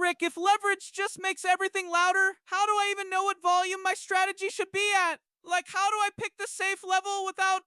Rick, if leverage just makes everything louder, how do I even know what volume my strategy should be at? Like, how do I pick the safe level without,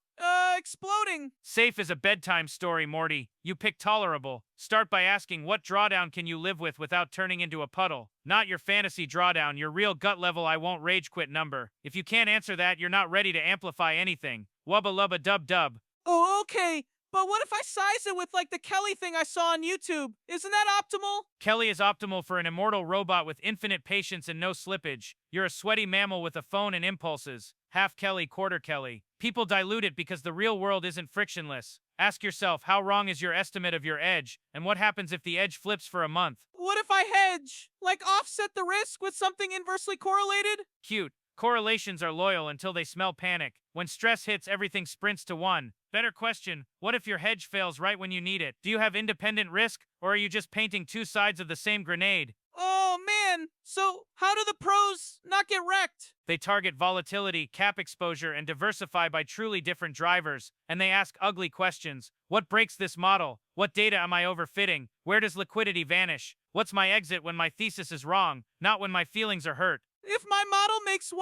exploding? Safe is a bedtime story, Morty. You pick tolerable. Start by asking what drawdown can you live with without turning into a puddle. Not your fantasy drawdown, your real gut level I won't rage quit number. If you can't answer that, you're not ready to amplify anything. Wubba lubba dub dub. Oh, okay. But what if I size it with, like, the Kelly thing I saw on YouTube? Isn't that optimal? Kelly is optimal for an immortal robot with infinite patience and no slippage. You're a sweaty mammal with a phone and impulses. Half Kelly, quarter Kelly. People dilute it because the real world isn't frictionless. Ask yourself, how wrong is your estimate of your edge, and what happens if the edge flips for a month? What if I hedge? Like, offset the risk with something inversely correlated? Cute. Correlations are loyal until they smell panic. When stress hits, everything sprints to one. Better question, what if your hedge fails right when you need it? Do you have independent risk, or are you just painting two sides of the same grenade? Oh, man. So, how do the pros not get wrecked? They target volatility, cap exposure, and diversify by truly different drivers, and they ask ugly questions. What breaks this model? What data am I overfitting? Where does liquidity vanish? What's my exit when my thesis is wrong, not when my feelings are hurt? If my model makes 1%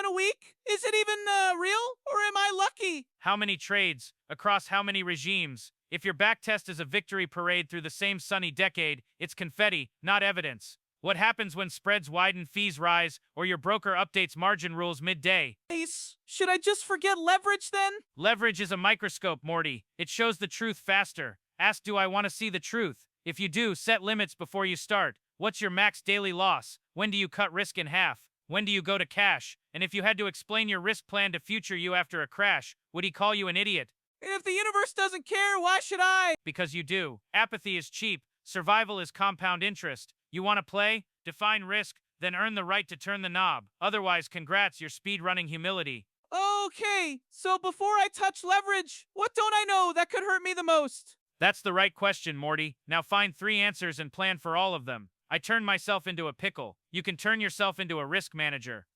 a week, is it even, real? Or am I lucky? How many trades? Across how many regimes? If your backtest is a victory parade through the same sunny decade, it's confetti, not evidence. What happens when spreads widen, fees rise, or your broker updates margin rules midday? Ace, should I just forget leverage then? Leverage is a microscope, Morty. It shows the truth faster. Ask, do I want to see the truth? If you do, set limits before you start. What's your max daily loss? When do you cut risk in half? When do you go to cash? And if you had to explain your risk plan to future you after a crash, would he call you an idiot? If the universe doesn't care, why should I? Because you do. Apathy is cheap. Survival is compound interest. You want to play? Define risk, then earn the right to turn the knob. Otherwise, congrats, your speed running humility. Okay, so before I touch leverage, what don't I know that could hurt me the most? That's the right question, Morty. Now find 3 answers and plan for all of them. I turned myself into a pickle. You can turn yourself into a risk manager.